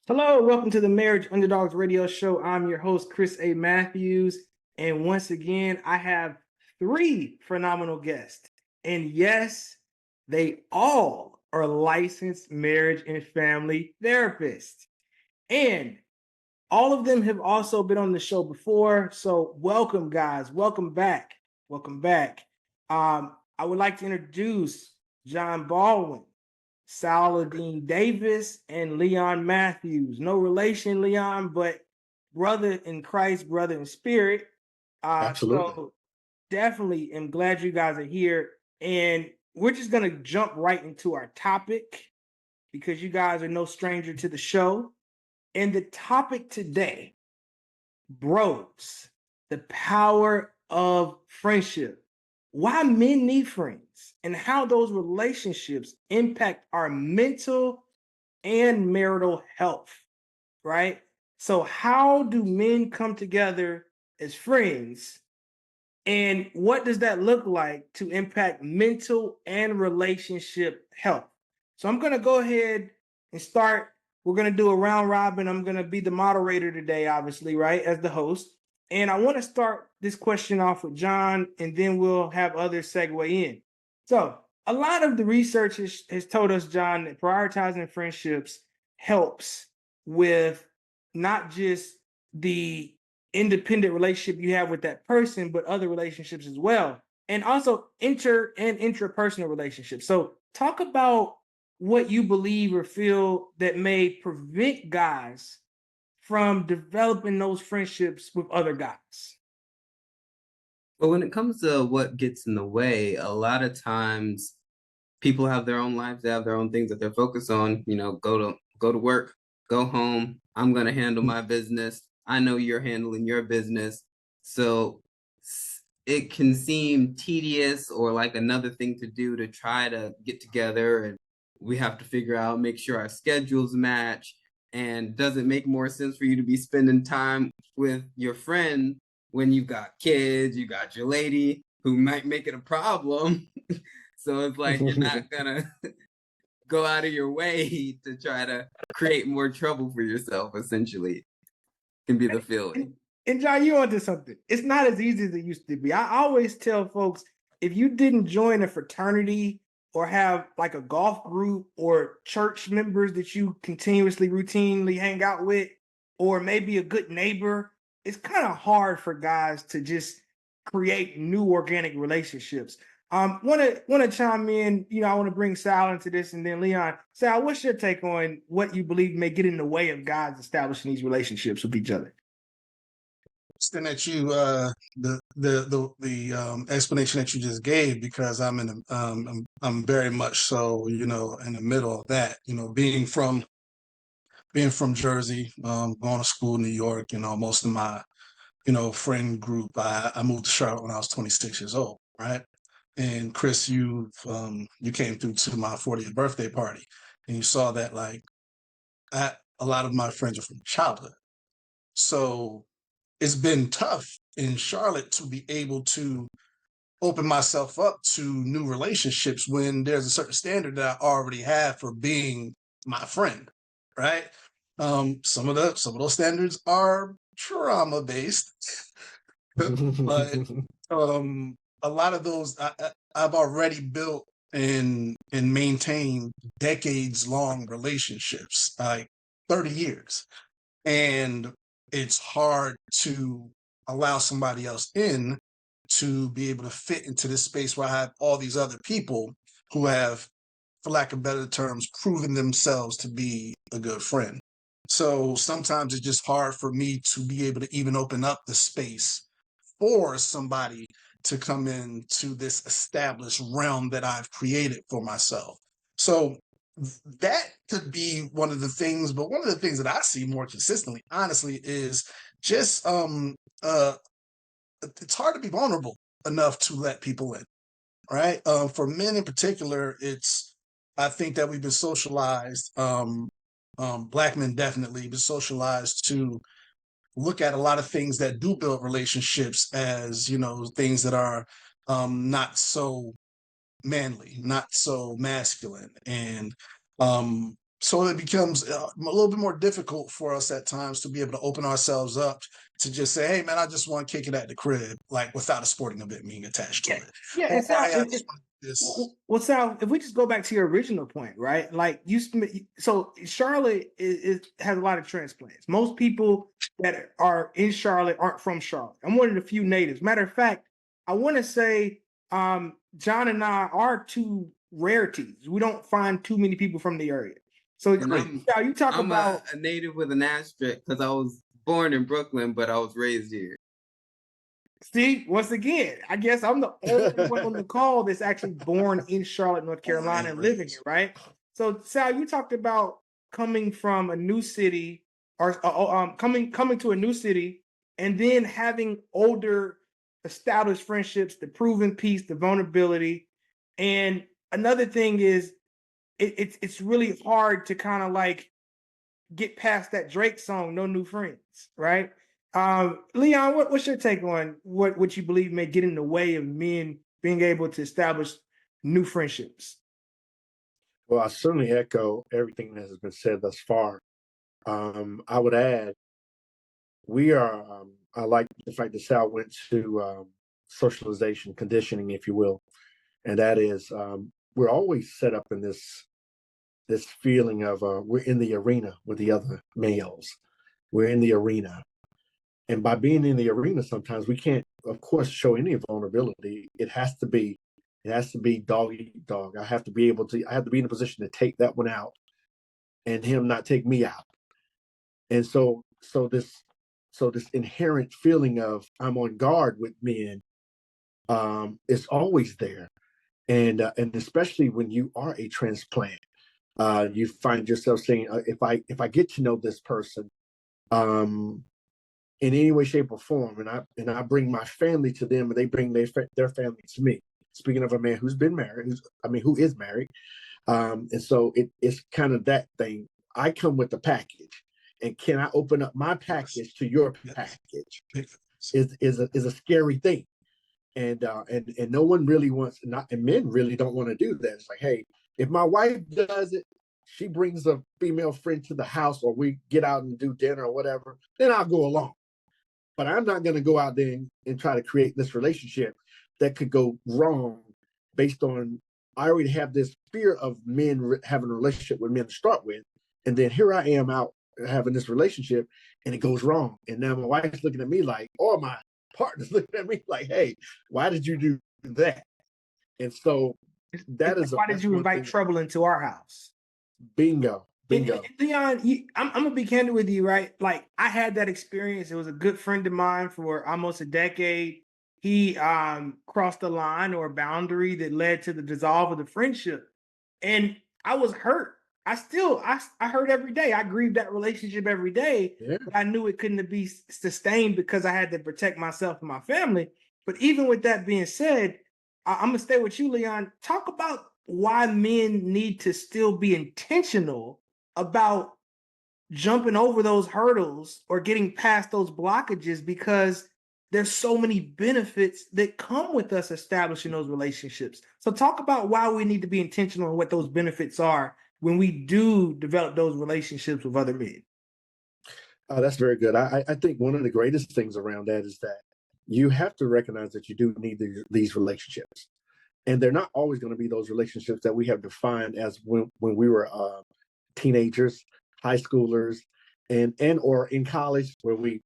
Hello, welcome to the Marriage Underdogs Radio Show. I'm your host, Chris A. Matthews. And once again, I have three phenomenal guests. And yes, they all are licensed marriage and family therapists. And all of them have also been on the show before. So welcome, guys. Welcome back. Welcome back. I would like to introduce John Baldwin, Saladin Davis, and Leon Matthews. No relation, Leon, but brother in Christ, brother in spirit. Absolutely. So definitely am glad you guys are here. And we're just going to jump right into our topic because you guys are no stranger to the show. And the topic today, bros, the power of friendship. Why men need friends and how those relationships impact our mental and marital health, right? So, how do men come together as friends? And what does that look like to impact mental and relationship health? So, I'm going to go ahead and start. We're going to do a round robin. I'm going to be the moderator today, obviously, right, as the host. And I want to start this question off with John, and then we'll have others segue in. So, a lot of the research has told us, John, that prioritizing friendships helps with not just the independent relationship you have with that person, but other relationships as well. And also inter and intrapersonal relationships. So, talk about what you believe or feel that may prevent guys from developing those friendships with other guys. But when it comes to what gets in the way, a lot of times people have their own lives, they have their own things that they're focused on, go to work, go home, I'm going to handle my business. I know you're handling your business. So it can seem tedious or like another thing to do to try to get together, and we have to figure out, make sure our schedules match. And does it make more sense for you to be spending time with your friend when you've got kids, you got your lady who might make it a problem? So it's like you're not gonna go out of your way to try to create more trouble for yourself, essentially, can be the feeling. And John, you onto something. It's not as easy as it used to be. I always tell folks, if you didn't join a fraternity or have like a golf group or church members that you continuously, routinely hang out with, or maybe a good neighbor, it's kind of hard for guys to just create new organic relationships. Want to chime in. I want to bring Sal into this, and then Leon. Sal, what's your take on what you believe may get in the way of guys establishing these relationships with each other? That you the explanation that you just gave, because I'm very much so in the middle of that, being from Jersey, going to school in New York. Most of my friend group, I moved to Charlotte when I was 26 years old, right? And Chris, you came through to my 40th birthday party, and you saw that a lot of my friends are from childhood. So it's been tough in Charlotte to be able to open myself up to new relationships when there's a certain standard that I already have for being my friend, right? Some of those standards are trauma based, but a lot of those I've already built and maintained decades long relationships, like 30 years. And it's hard to allow somebody else in to be able to fit into this space where I have all these other people who have, for lack of better terms, proven themselves to be a good friend. So sometimes it's just hard for me to be able to even open up the space for somebody to come into this established realm that I've created for myself. So that could be one of the things, but one of the things that I see more consistently, honestly, is just it's hard to be vulnerable enough to let people in, right? For men in particular, I think that we've been socialized, Black men definitely been socialized to look at a lot of things that do build relationships as, things that are not so manly, not so masculine. And So it becomes a little bit more difficult for us at times to be able to open ourselves up to just say, hey, man, I just want to kick it at the crib, like without a sporting event being attached to Yeah, it. yeah. Or, And Sal, hey, I just want this. well, Sal, if we just go back to your original point, right? Like so Charlotte has a lot of transplants. Most people that are in Charlotte aren't from Charlotte. I'm one of the few natives. Matter of fact, I want to say John and I are two rarities. We don't find too many people from the area. So, And Sal, you talk I'm about a native with an asterisk because I was born in Brooklyn, but I was raised here. see, once again, I guess I'm the only one on the call that's actually born in Charlotte, North Carolina, and living here, right? So, Sal, you talked about coming from a new city, or coming to a new city, and then having older, established friendships, the proven peace, the vulnerability, and another thing is, it's really hard to kind of like get past that Drake song, "No New Friends," right? Leon, what's your take on what you believe may get in the way of men being able to establish new friendships? Well, I certainly echo everything that has been said thus far. I would add, we are, I like the fact that Sal went to socialization, conditioning, if you will. And that is, we're always set up in this feeling of we're in the arena with the other males. We're in the arena. And by being in the arena, sometimes we can't, of course, show any vulnerability. It has to be dog eat dog. I have to be in a position to take that one out and him not take me out. And this inherent feeling of I'm on guard with men is always there. And especially when you are a transplant, you find yourself saying, if I get to know this person, in any way, shape, or form, and I bring my family to them, and they bring their family to me. Speaking of a man who's been married, who is married, and so it's kind of that thing. I come with the package, and can I open up my package to your package? Is a scary thing, and no one really wants, and men really don't want to do that. It's like, hey, if my wife does it, she brings a female friend to the house, or we get out and do dinner or whatever, then I'll go along. But I'm not going to go out there and try to create this relationship that could go wrong based on, I already have this fear of men having a relationship with men to start with. And then here I am out having this relationship and it goes wrong. And now my wife's looking at me like, or my partner's looking at me like, hey, why did you do that? And so why did you invite trouble into our house? Bingo. Bingo. Leon, I'm gonna be candid with you, right? Like, I had that experience. It was a good friend of mine for almost a decade. He crossed a line or a boundary that led to the dissolve of the friendship, and I was hurt. I hurt every day. I grieved that relationship every day, but I knew it couldn't be sustained because I had to protect myself and my family. But even with that being said, I'm gonna stay with you, Leon. Talk about why men need to still be intentional about jumping over those hurdles or getting past those blockages, because there's so many benefits that come with us establishing those relationships. So talk about why we need to be intentional and what those benefits are when we do develop those relationships with other men. That's very good. I think one of the greatest things around that is that you have to recognize that you do need these relationships. And they're not always going to be those relationships that we have defined as when we were teenagers, high schoolers, and or in college we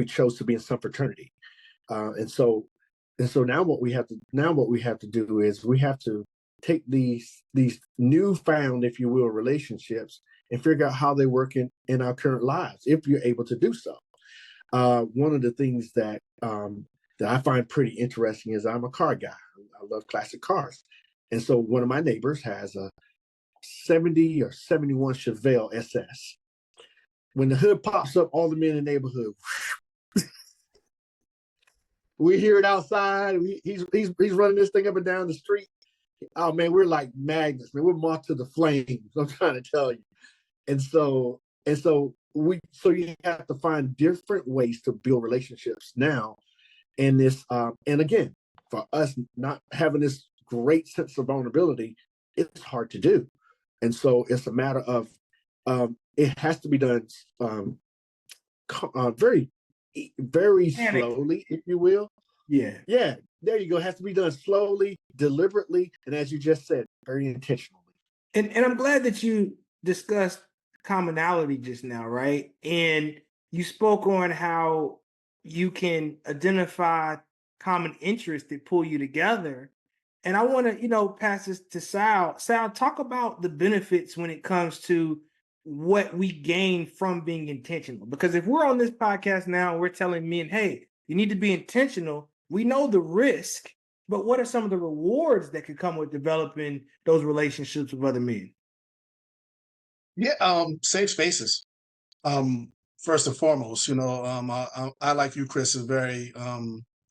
chose to be in some fraternity, and so now what we have to do is we have to take these newfound, if you will, relationships and figure out how they work in our current lives if you're able to do so. One of the things that I find pretty interesting is I'm a car guy. I love classic cars. And so one of my neighbors has a 70 or 71 Chevelle SS. When the hood pops up, all the men in the neighborhood, we hear it outside. He's running this thing up and down the street. Oh man, we're like magnets, man. We're moth to the flames. I'm trying to tell you. And so you have to find different ways to build relationships now. And this, and again, for us not having this great sense of vulnerability, it's hard to do. And so it's a matter of it has to be done very, very slowly, if you will. Yeah. Yeah, there you go. It has to be done slowly, deliberately, and as you just said, very intentionally. And I'm glad that you discussed commonality just now, right? And you spoke on how you can identify common interests that pull you together. And I want to, pass this to Sal. Sal, talk about the benefits when it comes to what we gain from being intentional. Because if we're on this podcast now and we're telling men, hey, you need to be intentional, we know the risk, but what are some of the rewards that could come with developing those relationships with other men? Yeah, safe spaces. First and foremost, I like you, Chris, is very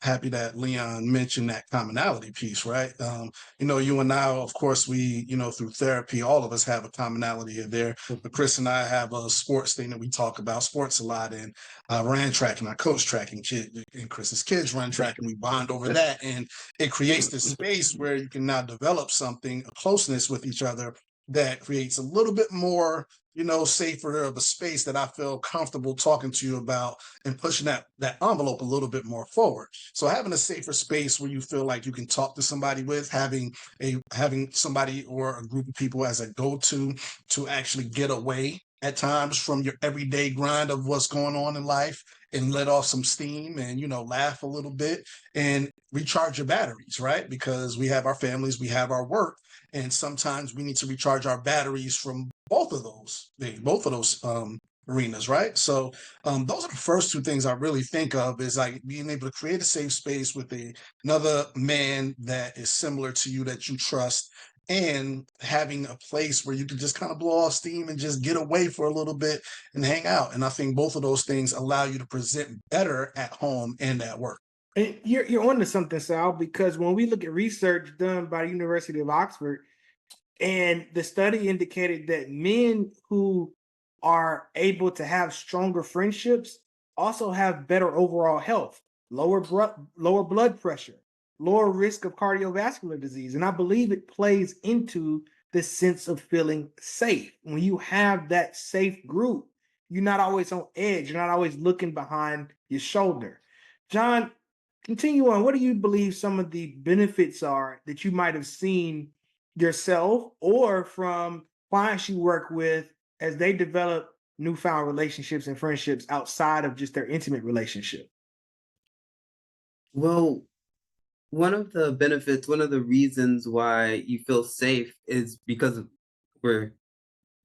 happy that Leon mentioned that commonality piece, right? You and I, of course, we, through therapy, all of us have a commonality there. But Chris and I have a sports thing that we talk about sports a lot, and I ran track and I coach track, and Chris's kids run track, and we bond over that, and it creates this space where you can now develop something, a closeness with each other that creates a little bit more, safer of a space that I feel comfortable talking to you about and pushing that envelope a little bit more forward. So having a safer space where you feel like you can talk to somebody with, having somebody or a group of people as a go-to to actually get away at times from your everyday grind of what's going on in life and let off some steam and, laugh a little bit and recharge your batteries, right? Because we have our families, we have our work, and sometimes we need to recharge our batteries from both of those arenas, right? So those are the first two things I really think of, is like being able to create a safe space with another man that is similar to you, that you trust, and having a place where you can just kind of blow off steam and just get away for a little bit and hang out. And I think both of those things allow you to present better at home and at work. And you're onto something, Sal, because when we look at research done by the University of Oxford, and the study indicated that men who are able to have stronger friendships also have better overall health, lower blood pressure, lower risk of cardiovascular disease. And I believe it plays into the sense of feeling safe. When you have that safe group, you're not always on edge. You're not always looking behind your shoulder. John, continue on. What do you believe some of the benefits are that you might have seen yourself or from clients you work with as they develop newfound relationships and friendships outside of just their intimate relationship? Well, one of the benefits, one of the reasons why you feel safe is because we're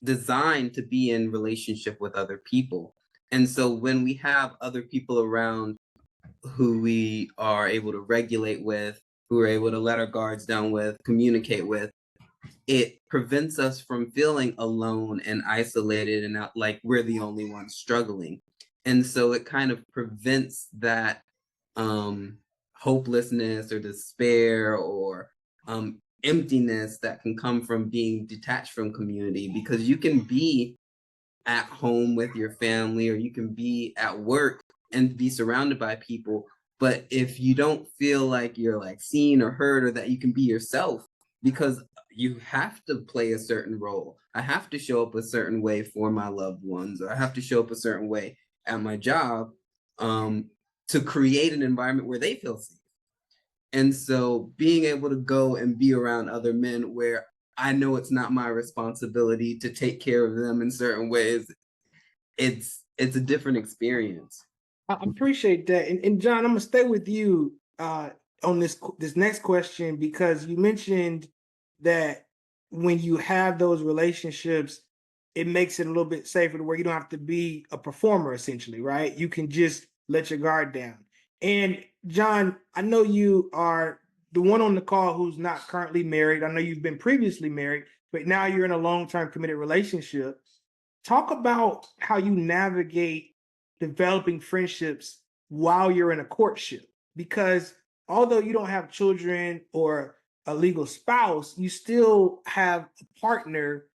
designed to be in relationship with other people. And so when we have other people around who we are able to regulate with, who are able to let our guards down with, communicate with, it prevents us from feeling alone and isolated and out, like we're the only ones struggling. And so it kind of prevents that hopelessness or despair or emptiness that can come from being detached from community, because you can be at home with your family or you can be at work and be surrounded by people, but if you don't feel like you're like seen or heard or that you can be yourself, because you have to play a certain role, I have to show up a certain way for my loved ones, or I have to show up a certain way at my job, to create an environment where they feel safe. And so being able to go and be around other men where I know it's not my responsibility to take care of them in certain ways, it's a different experience. I appreciate that. And John, I'm gonna stay with you on this next question, because you mentioned that when you have those relationships, it makes it a little bit safer to where you don't have to be a performer, essentially, right? You can just let your guard down. And John, I know you are the one on the call who's not currently married. I know you've been previously married, but now you're in a long-term committed relationship. Talk about how you navigate developing friendships while you're in a courtship, because although you don't have children or a legal spouse, you still have a partner,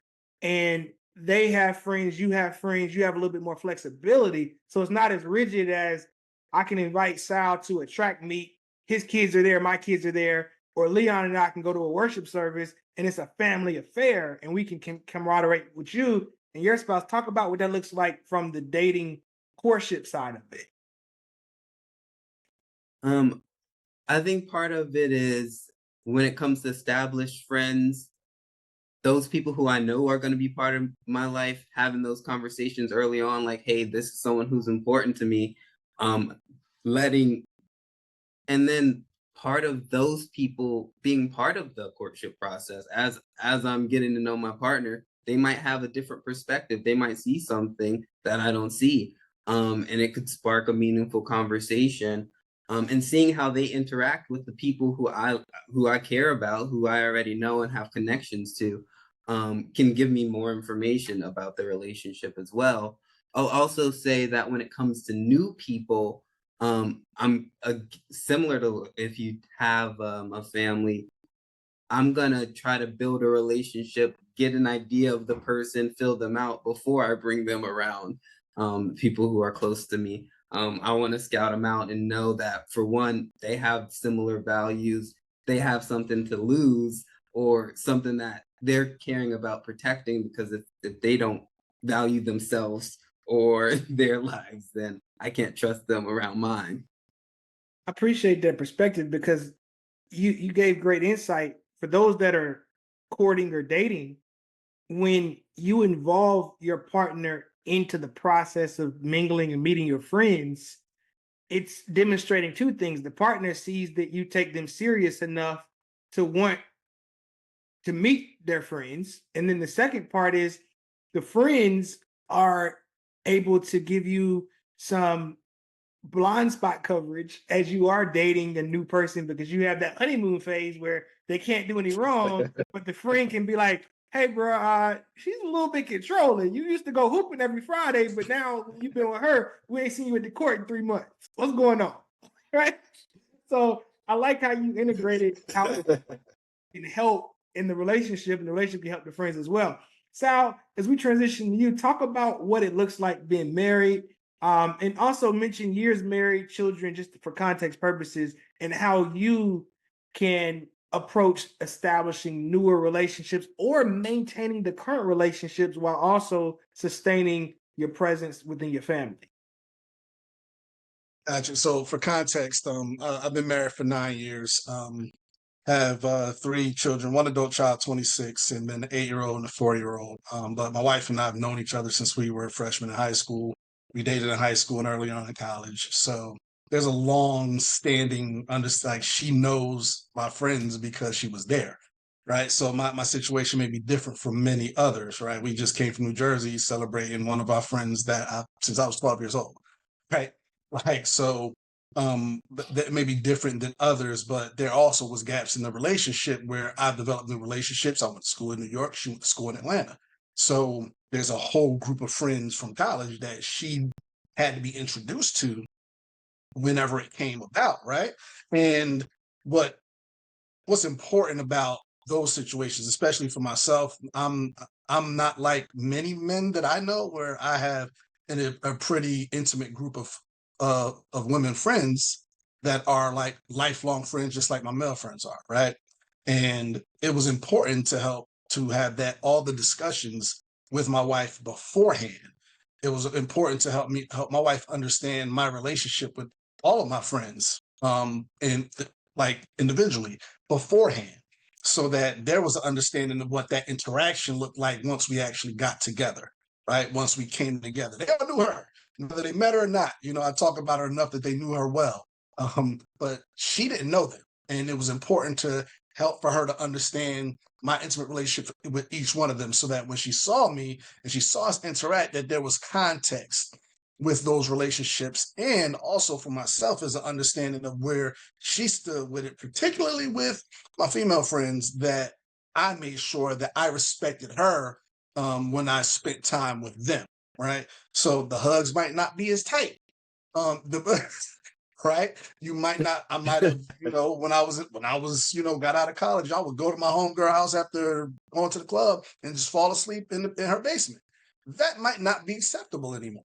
and they have friends, you have friends, you have a little bit more flexibility. So it's not as rigid as I can invite Sal to a track meet. His kids are there, my kids are there. or Leon and I can go to a worship service and it's a family affair and we can camaraderie with you and your spouse. Talk about what that looks like from the dating courtship side of it. I think part of it is when it comes to established friends, those people who I know are going to be part of my life, having those conversations early on, like, hey, this is someone who's important to me, letting, and then part of those people being part of the courtship process, as I'm getting to know my partner, they might have a different perspective. They might see something that I don't see. And it could spark a meaningful conversation. And seeing how they interact with the people who I care about, who I already know and have connections to, can give me more information about the relationship as well. I'll also say that when it comes to new people, I'm similar to if you have a family, I'm gonna try to build a relationship, get an idea of the person, fill them out before I bring them around people who are close to me. I want to scout them out and know that, for one, they have similar values, they have something to lose or something that they're caring about protecting, because if they don't value themselves or their lives, then I can't trust them around mine. I appreciate that perspective because you gave great insight for those that are courting or dating. When you involve your partner into the process of mingling and meeting your friends, it's demonstrating two things. The partner sees that you take them serious enough to want to meet their friends. And then the second part is the friends are able to give you some blind spot coverage as you are dating a new person, because you have that honeymoon phase where they can't do any wrong, but the friend can be like, hey, bro, she's a little bit controlling. You used to go hooping every Friday, but now you've been with her. We ain't seen you at the court in 3 months. What's going on? Right? So I like how you integrated how it can help in the relationship, and the relationship can help the friends as well. Sal, as we transition to you, talk about what it looks like being married, and also mention years married, children, just for context purposes, and how you can approach establishing newer relationships or maintaining the current relationships while also sustaining your presence within your family. Gotcha. So for context, I've been married for 9 years. Have 3 children, 1 adult child, 26, and then an 8-year-old and a 4-year-old. But my wife and I have known each other since we were freshmen in high school. We dated in high school and early on in college. So there's a long-standing like she knows my friends because she was there, right? So my situation may be different from many others, right? We just came from New Jersey celebrating one of our friends since I was 12 years old, right? Like, so that may be different than others, but there also was gaps in the relationship where I developed new relationships. I went to school in New York, she went to school in Atlanta. So there's a whole group of friends from college that she had to be introduced to whenever it came about, right? And what's important about those situations, especially for myself, I'm not like many men that I know where I have a pretty intimate group of women friends that are like lifelong friends, just like my male friends are, right? And it was important to have all the discussions with my wife beforehand. It was important to help my wife understand my relationship with all of my friends, and like individually beforehand, so that there was an understanding of what that interaction looked like once we actually got together, right? Once we came together, they all knew her, whether they met her or not. I talk about her enough that they knew her well, but she didn't know them, and it was important to help for her to understand my intimate relationship with each one of them, so that when she saw me and she saw us interact, that there was context with those relationships, and also for myself as an understanding of where she stood with it, particularly with my female friends, that I made sure that I respected her when I spent time with them, right? So the hugs might not be as tight. Right? You might not, I might have, when I was, got out of college, I would go to my homegirl house after going to the club and just fall asleep in her basement. That might not be acceptable anymore.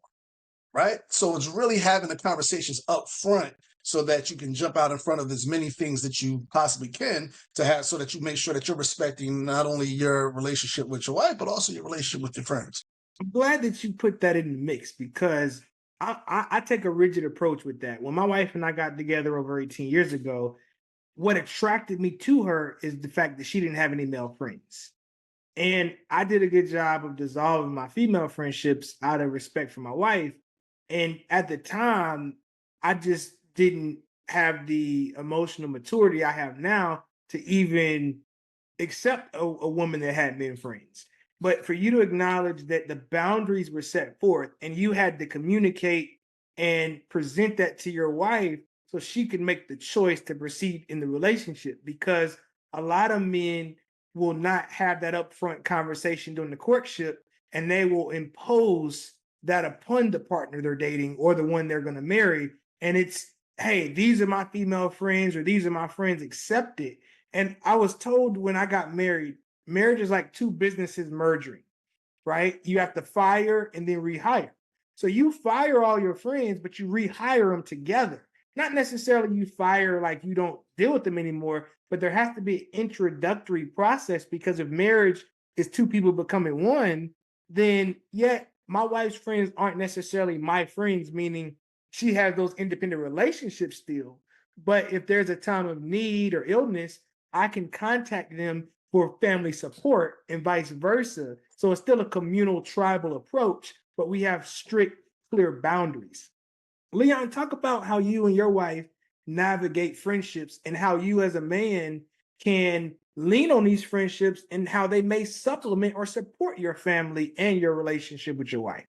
Right? So it's really having the conversations up front so that you can jump out in front of as many things that you possibly can to have, so that you make sure that you're respecting not only your relationship with your wife, but also your relationship with your friends. I'm glad that you put that in the mix, because I take a rigid approach with that. When my wife and I got together over 18 years ago, what attracted me to her is the fact that she didn't have any male friends. And I did a good job of dissolving my female friendships out of respect for my wife. And at the time, I just didn't have the emotional maturity I have now to even accept a woman that had men friends. But for you to acknowledge that the boundaries were set forth and you had to communicate and present that to your wife so she could make the choice to proceed in the relationship, because a lot of men will not have that upfront conversation during the courtship, and they will impose that upon the partner they're dating or the one they're going to marry. And it's, hey, these are my female friends, or these are my friends, accept it. And I was told when I got married, marriage is like two businesses merging, right? You have to fire and then rehire. So you fire all your friends, but you rehire them together. Not necessarily you fire like you don't deal with them anymore, but there has to be an introductory process, because if marriage is two people becoming one, then yet my wife's friends aren't necessarily my friends, meaning she has those independent relationships still. But if there's a time of need or illness, I can contact them for family support and vice versa. So it's still a communal tribal approach, but we have strict, clear boundaries. Leon, talk about how you and your wife navigate friendships and how you as a man can lean on these friendships and how they may supplement or support your family and your relationship with your wife.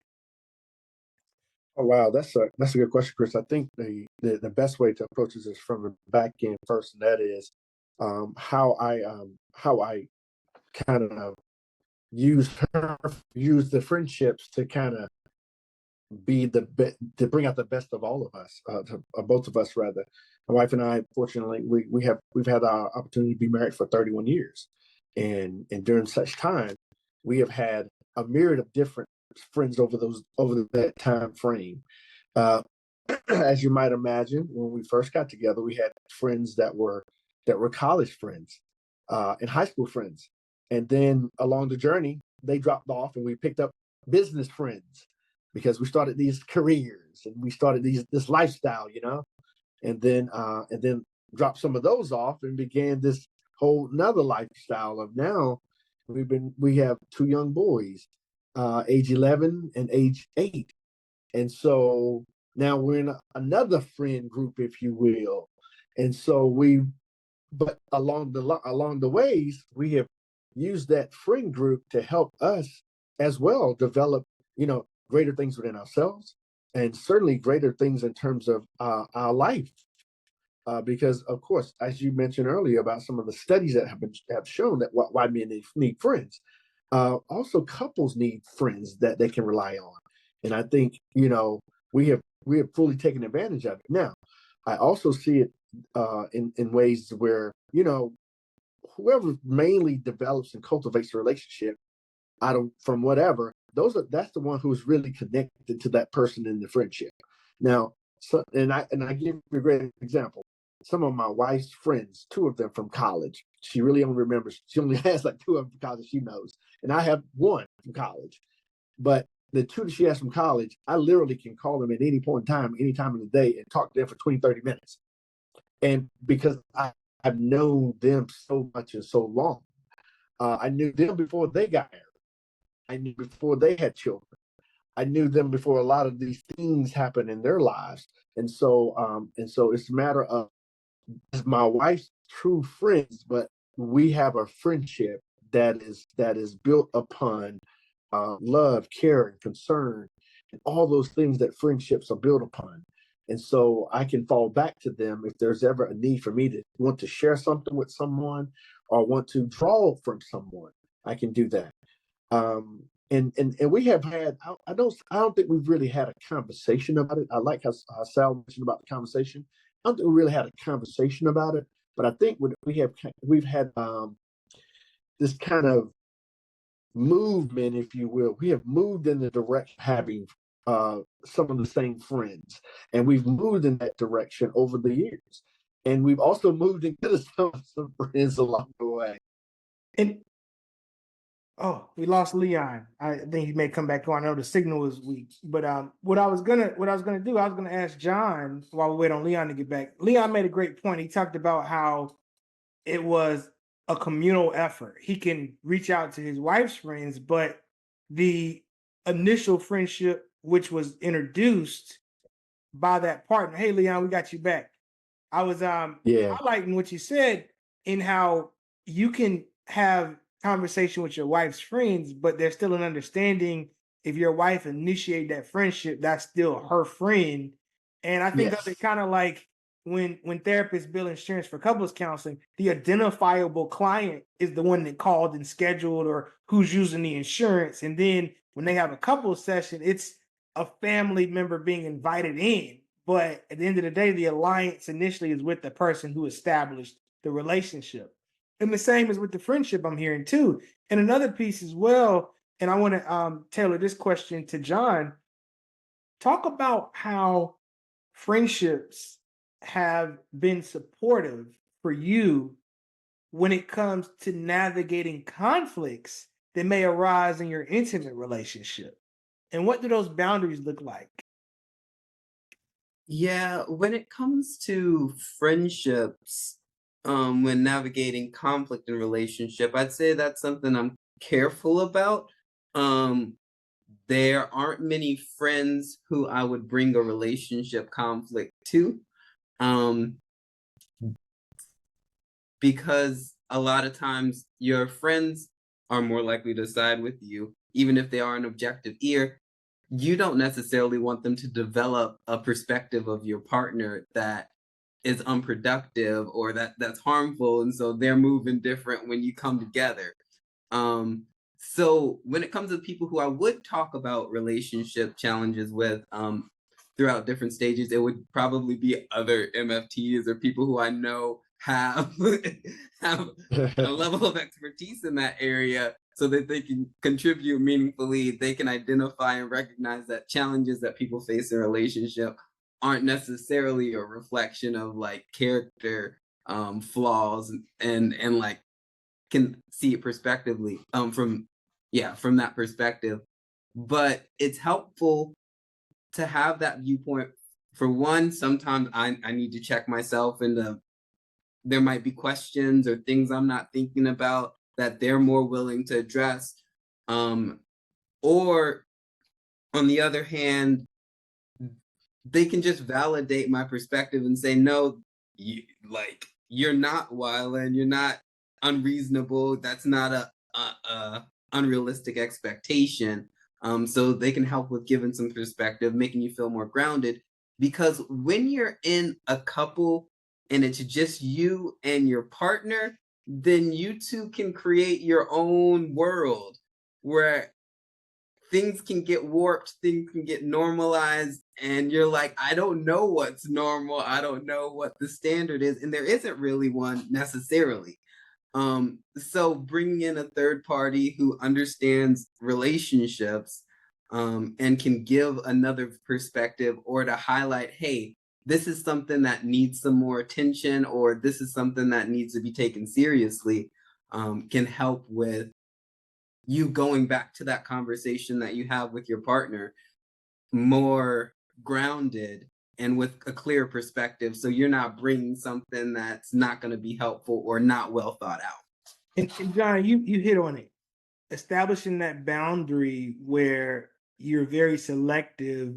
Oh wow, that's a good question, Chris. I think the best way to approach this is from the back end first, and that is how I kind of use the friendships to kind of to bring out the best of all of us, both of us rather. My wife and I, fortunately, we've had our opportunity to be married for 31 years, and during such time, we have had a myriad of different friends over that time frame. Uh, as you might imagine, when we first got together, we had friends that were college friends, and high school friends, and then along the journey, they dropped off, and we picked up business friends because we started these careers and we started this lifestyle, and then dropped some of those off and began this whole another lifestyle of now we have two young boys, age 11 and age 8, and so now we're in another friend group, if you will, and so but along the ways we have used that friend group to help us as well develop, greater things within ourselves, and certainly greater things in terms of our life. Because, of course, as you mentioned earlier about some of the studies that have shown that why men need friends, also couples need friends that they can rely on, and I think we have fully taken advantage of it. Now, I also see it in ways where whoever mainly develops and cultivates a relationship from whatever, that's the one who's really connected to that person in the friendship. Now, and I give you a great example. Some of my wife's friends, two of them from college, she really only remembers. She only has like two of them from college she knows, and I have one from college. But the two that she has from college, I literally can call them at any point in time, any time of the day, and talk to them for 20, 30 minutes. And because I've known them so much and so long, I knew them before they got married. I knew before they had children. I knew them before a lot of these things happened in their lives. And so it's a matter of my wife's true friends, but we have a friendship that is built upon love, care, and concern, and all those things that friendships are built upon. And so I can fall back to them if there's ever a need for me to want to share something with someone or want to draw from someone. I can do that. And we have had. I don't think we've really had a conversation about it. I like how Sal mentioned about the conversation. I don't think we really had a conversation about it, but I think we've had this kind of movement, if you will. We have moved in the direction of having some of the same friends, and we've moved in that direction over the years. And we've also moved into some friends along the way. And oh, we lost Leon. I think he may come back on. I know the signal was weak. But what I was gonna do, I was gonna ask John while we wait on Leon to get back. Leon made a great point. He talked about how it was a communal effort. He can reach out to his wife's friends, but the initial friendship, which was introduced by that partner. Hey, Leon, we got you back. I was Yeah. highlighting what you said in how you can have conversation with your wife's friends, but there's still an understanding if your wife initiate that friendship, that's still her friend. And I think of Yes. it kind of like when therapists bill insurance for couples counseling, the identifiable client is the one that called and scheduled or who's using the insurance. And then when they have a couples session, it's a family member being invited in. But at the end of the day, the alliance initially is with the person who established the relationship. And the same is with the friendship, I'm hearing too. And another piece as well, and I want to tailor this question to John. Talk about how friendships have been supportive for you when it comes to navigating conflicts that may arise in your intimate relationship. And what do those boundaries look like? Yeah, when it comes to friendships, when navigating conflict in relationship, I'd say that's something I'm careful about. Um, there aren't many friends who I would bring a relationship conflict to, um, because a lot of times your friends are more likely to side with you, even if they are an objective ear. You don't necessarily want them to develop a perspective of your partner that is unproductive or that's harmful, and so they're moving different when you come together. So when it comes to people who I would talk about relationship challenges with, throughout different stages, it would probably be other MFTs or people who I know have have a level of expertise in that area so that they can contribute meaningfully. They can identify and recognize that challenges that people face in a relationship aren't necessarily a reflection of like character flaws, and like can see it perspectively from that perspective. But it's helpful to have that viewpoint. For one, sometimes I need to check myself, and there might be questions or things I'm not thinking about that they're more willing to address. Or on the other hand, they can just validate my perspective and say, no, you're not wild and you're not unreasonable. That's not a unrealistic expectation. So they can help with giving some perspective, making you feel more grounded. Because when you're in a couple and it's just you and your partner, then you two can create your own world where things can get warped, things can get normalized, and you're like, I don't know what's normal, I don't know what the standard is, and there isn't really one necessarily. So bringing in a third party who understands relationships, and can give another perspective or to highlight, hey, this is something that needs some more attention, or this is something that needs to be taken seriously, can help with you going back to that conversation that you have with your partner more grounded and with a clear perspective, so you're not bringing something that's not going to be helpful or not well thought out. And John, you hit on it. Establishing that boundary where you're very selective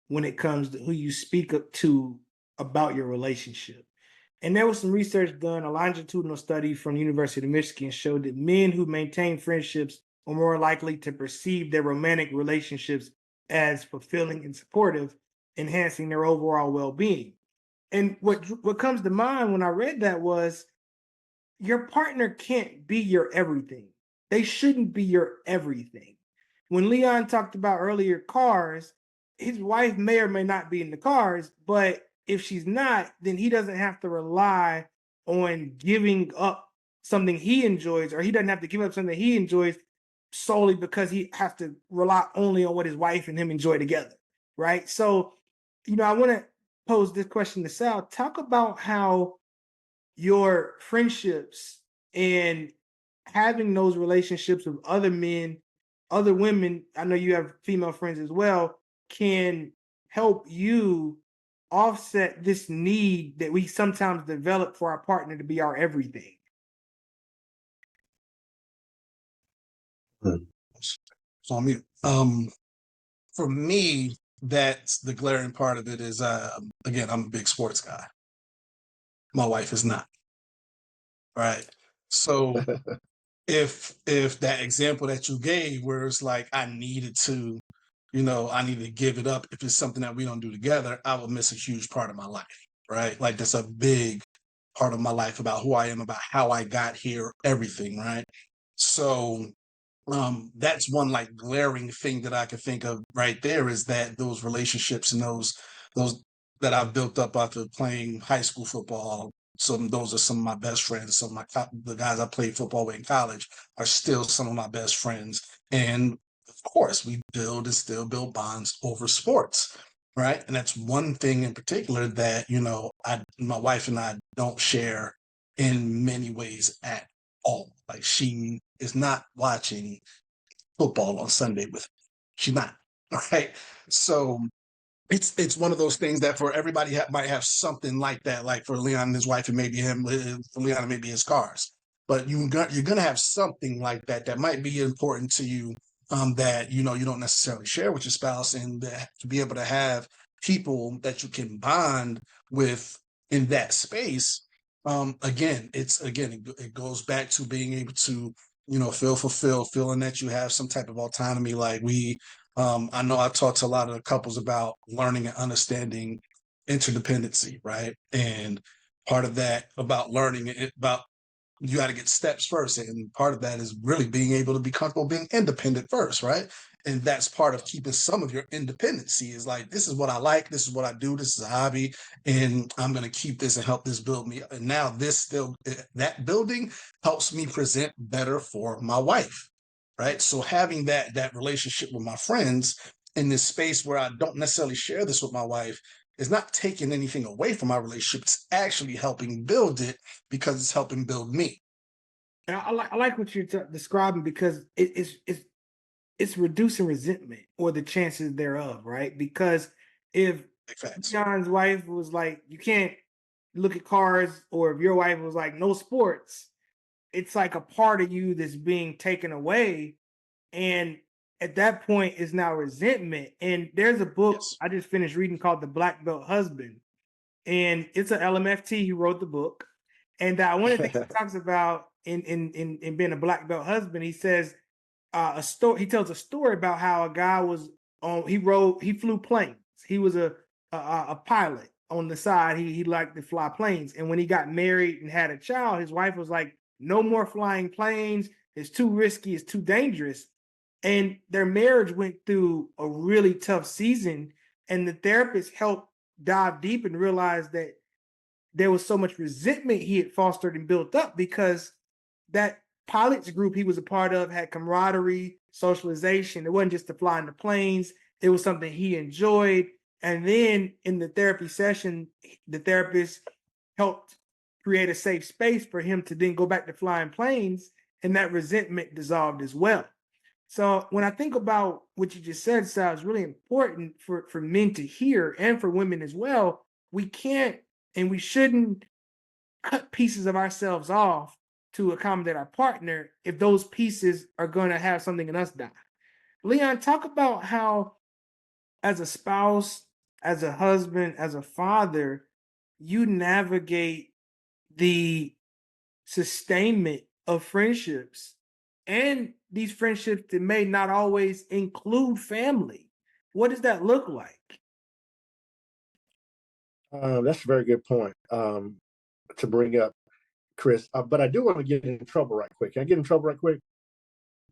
when it comes to who you speak up to about your relationship. And there was some research done, a longitudinal study from the University of Michigan showed that men who maintain friendships are more likely to perceive their romantic relationships as fulfilling and supportive, enhancing their overall well-being. And what comes to mind when I read that was your partner can't be your everything. They shouldn't be your everything. When Leon talked about earlier cars, his wife may or may not be in the cars, but if she's not, then he doesn't have to rely on giving up something he enjoys, or he doesn't have to give up something he enjoys solely because he has to rely only on what his wife and him enjoy together. right? So, I want to pose this question to Sal. Talk about how your friendships and having those relationships with other men, other women, I know you have female friends as well, can help you offset this need that we sometimes develop for our partner to be our everything. So I mean, for me, that's the glaring part of it is, again, I'm a big sports guy. My wife is not, right? So if that example that you gave, where it's like I needed to, I need to give it up if it's something that we don't do together, I will miss a huge part of my life, right? Like that's a big part of my life about who I am, about how I got here, everything, right? So that's one like glaring thing that I could think of right there, is that those relationships and those that I've built up after playing high school football. Those are some of my best friends. The guys I played football with in college are still some of my best friends. And of course, we build and still build bonds over sports, right? And that's one thing in particular that my wife and I don't share in many ways at all. Like she is not watching football on Sunday with me. She's not. Right. So it's one of those things that for everybody might have something like that. Like for Leon and his wife, and maybe him, for Leon, and maybe his cars. But you're gonna have something like that that might be important to you, that you don't necessarily share with your spouse, and to be able to have people that you can bond with in that space. It goes back to being able to feel fulfilled, feeling that you have some type of autonomy. Like I know I've talked to a lot of couples about learning and understanding interdependency, right? And part of that about learning it about you got to get steps first. And part of that is really being able to be comfortable being independent first, right? And that's part of keeping some of your independency, is like, this is what I like, this is what I do, this is a hobby, and I'm going to keep this and help this build me. And now that building helps me present better for my wife, right? So having that relationship with my friends in this space where I don't necessarily share this with my wife is not taking anything away from my relationship. It's actually helping build it, because it's helping build me. And I like what you're describing, because it's reducing resentment or the chances thereof, right? Because if John's wife was like, you can't look at cars, or if your wife was like, no sports, it's like a part of you that's being taken away. And at that point, it's now resentment. And there's a book I just finished reading called The Black Belt Husband. And it's an LMFT who wrote the book. And one of the things he talks about in being a black belt husband, he says a story. He tells a story about how a guy was he flew planes. He was a pilot on the side. He liked to fly planes. And when he got married and had a child, his wife was like, no more flying planes. It's too risky. It's too dangerous. And their marriage went through a really tough season. And the therapist helped dive deep and realize that there was so much resentment he had fostered and built up, because that pilots group he was a part of had camaraderie, socialization. It wasn't just to fly in the planes. It was something he enjoyed. And then in the therapy session, the therapist helped create a safe space for him to then go back to flying planes, and that resentment dissolved as well. So when I think about what you just said, Sal, it's really important for men to hear, and for women as well. We can't and we shouldn't cut pieces of ourselves off to accommodate our partner if those pieces are going to have something in us die. Leon, talk about how, as a spouse, as a husband, as a father, you navigate the sustainment of friendships, and these friendships that may not always include family. What does that look like? That's a very good point to bring up, Chris. But I do want to get in trouble right quick. Can I get in trouble right quick?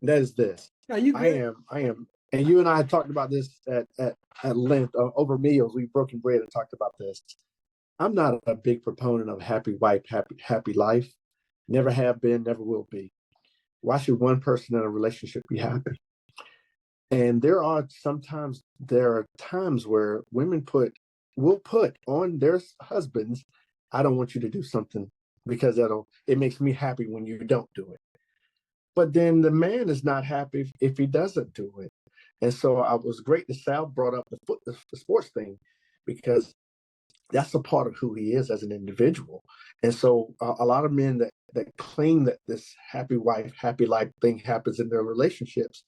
That is this. No, you good. I am, and you and I had talked about this at length over meals. We've broken bread and talked about this. I'm not a big proponent of happy wife, happy life. Never have been, never will be. Why should one person in a relationship be happy? And there are times where women will put on their husbands, I don't want you to do something because it makes me happy when you don't do it. But then the man is not happy if he doesn't do it. And so I was great that Sal brought up the sports thing, because that's a part of who he is as an individual. And so a lot of men that claim that this happy wife, happy life thing happens in their relationships,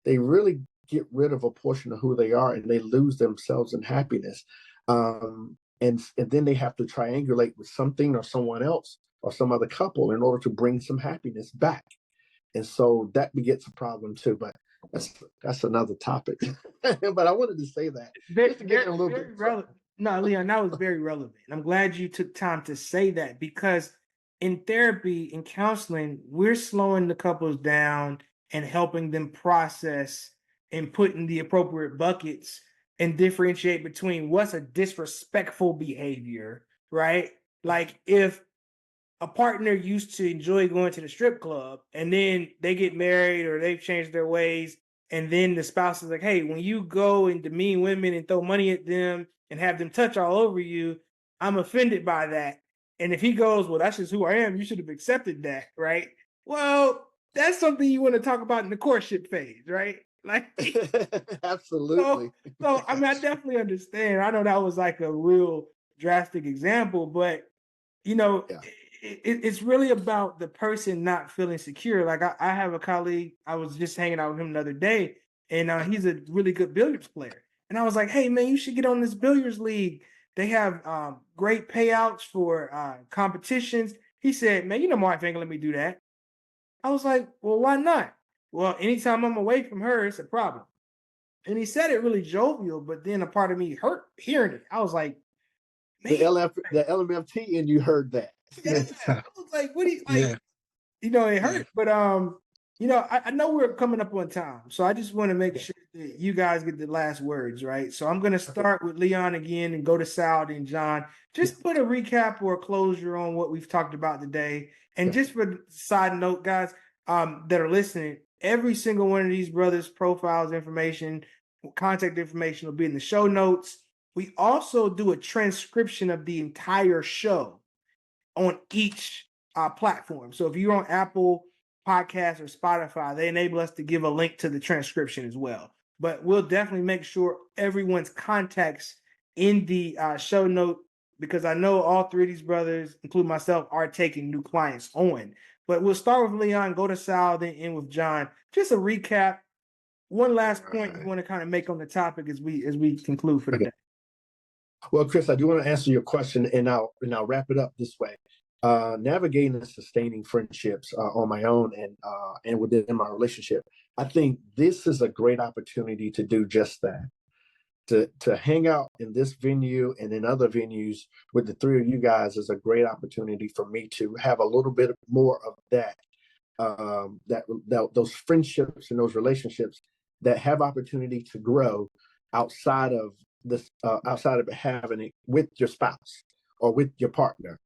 they really get rid of a portion of who they are, and they lose themselves in happiness. And then they have to triangulate with something or someone else or some other couple in order to bring some happiness back. And so that begets a problem too. But that's another topic. But I wanted to say that just to get a little bit relevant. No, Leon, that was very relevant. I'm glad you took time to say that, because in therapy and counseling, we're slowing the couples down and helping them process and put in the appropriate buckets and differentiate between what's a disrespectful behavior, right? Like if a partner used to enjoy going to the strip club and then they get married or they've changed their ways, and then the spouse is like, hey, when you go and demean women and throw money at them and have them touch all over you, I'm offended by that. And if he goes, well, that's just who I am, you should have accepted that, right? Well, that's something you want to talk about in the courtship phase, right? Like, absolutely. So I mean, I definitely understand. I know that was like a real drastic example, but yeah. It's really about the person not feeling secure. Like I have a colleague, I was just hanging out with him the other day, and he's a really good billiards player. And I was like, hey, man, you should get on this billiards league. They have great payouts for competitions. He said, man, my wife ain't gonna let me do that. I was like, well, why not? Well, anytime I'm away from her, it's a problem. And he said it really jovial, but then a part of me hurt hearing it. I was like, man. The LMFT, and you heard that. Yeah. I was like, what do you like? Yeah. It hurt. But I know we're coming up on time. So I just want to make sure that you guys get the last words, right? So I'm gonna start with Leon again and go to Sal and John. Just put a recap or a closure on what we've talked about today. And just for the side note, guys, that are listening, every single one of these brothers' profiles, information, contact information will be in the show notes. We also do a transcription of the entire show on each platform. So if you're on Apple Podcasts or Spotify, they enable us to give a link to the transcription as well. But we'll definitely make sure everyone's contacts in the show note, because I know all three of these brothers, including myself, are taking new clients on. But we'll start with Leon, go to Sal, then end with John. Just a recap. One last point you want to kind of make on the topic as we conclude for the day. Well, Chris, I do want to answer your question, and I'll wrap it up this way. Navigating and sustaining friendships on my own and within my relationship, I think this is a great opportunity to do just that. To hang out in this venue and in other venues with the three of you guys is a great opportunity for me to have a little bit more of that, those friendships and those relationships that have opportunity to grow outside of this, outside of having it with your spouse or with your partner,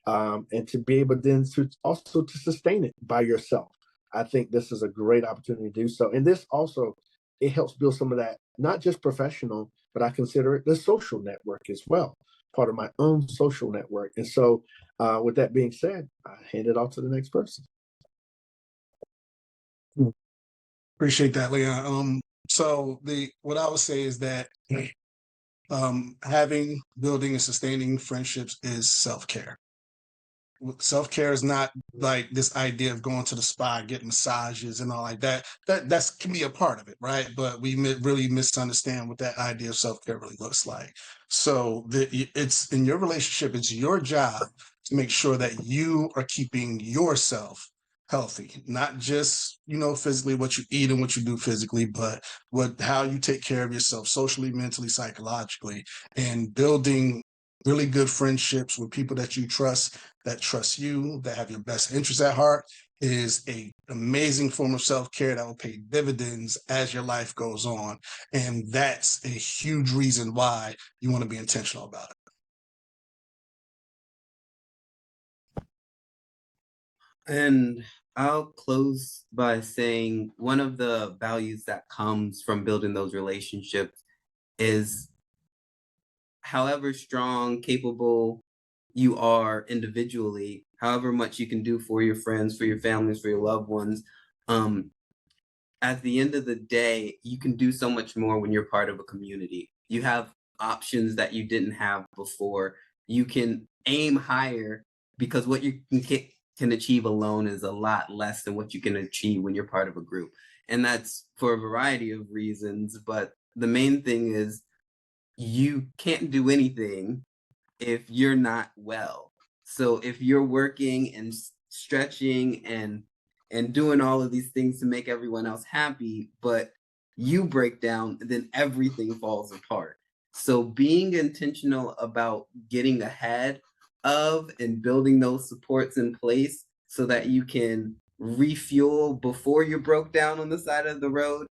and to be able then to also to sustain it by yourself. I think this is a great opportunity to do so, and this also, it helps build some of that, not just professional, but I consider it the social network as well, part of my own social network. And so, with that being said, I hand it off to the next person. Appreciate that, Leon. So what I would say is that building and sustaining friendships is self-care. Self-care is not like this idea of going to the spa, getting massages and all like that. That can be a part of it, right? But we really misunderstand what that idea of self-care really looks like. So it's in your relationship, it's your job to make sure that you are keeping yourself healthy, not just, physically what you eat and what you do physically, but how you take care of yourself socially, mentally, psychologically, and building really good friendships with people that you trust, that trust you, that have your best interests at heart, is an amazing form of self-care that will pay dividends as your life goes on. And that's a huge reason why you want to be intentional about it. And I'll close by saying one of the values that comes from building those relationships is however strong, capable you are individually, however much you can do for your friends, for your families, for your loved ones, um, at the end of the day, you can do so much more when you're part of a community. You have options that you didn't have before. You can aim higher because what you can achieve alone is a lot less than what you can achieve when you're part of a group. And that's for a variety of reasons. But the main thing is you can't do anything if you're not well. So if you're working and stretching and doing all of these things to make everyone else happy, but you break down, then everything falls apart. So being intentional about getting ahead of and building those supports in place so that you can refuel before you broke down on the side of the road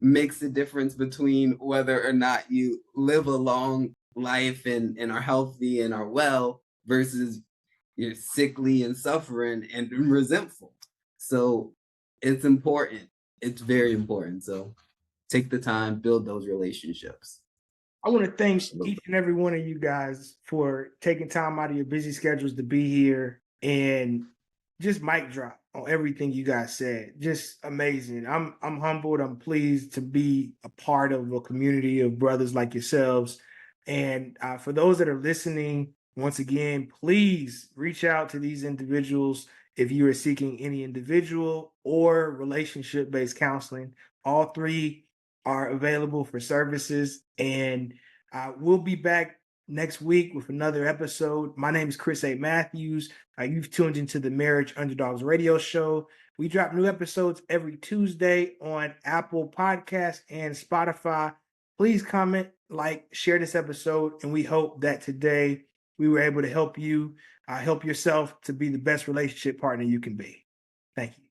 makes a difference between whether or not you live a long life and are healthy and are well versus you're sickly and suffering and resentful. So it's important. It's very important. So take the time, build those relationships. I want to thank Absolutely. each and every one of you guys for taking time out of your busy schedules to be here and just mic drop on everything you guys said. Just amazing. I'm humbled. I'm pleased to be a part of a community of brothers like yourselves. And for those that are listening, once again, please reach out to these individuals if you are seeking any individual or relationship-based counseling. All three are available for services, and we'll be back next week with another episode. My name is Chris A. Matthews. You've tuned into the Marriage Underdogs radio show. We drop new episodes every Tuesday on Apple Podcasts and Spotify. Please comment, like, share this episode, and we hope that today we were able to help you help yourself to be the best relationship partner you can be. Thank you.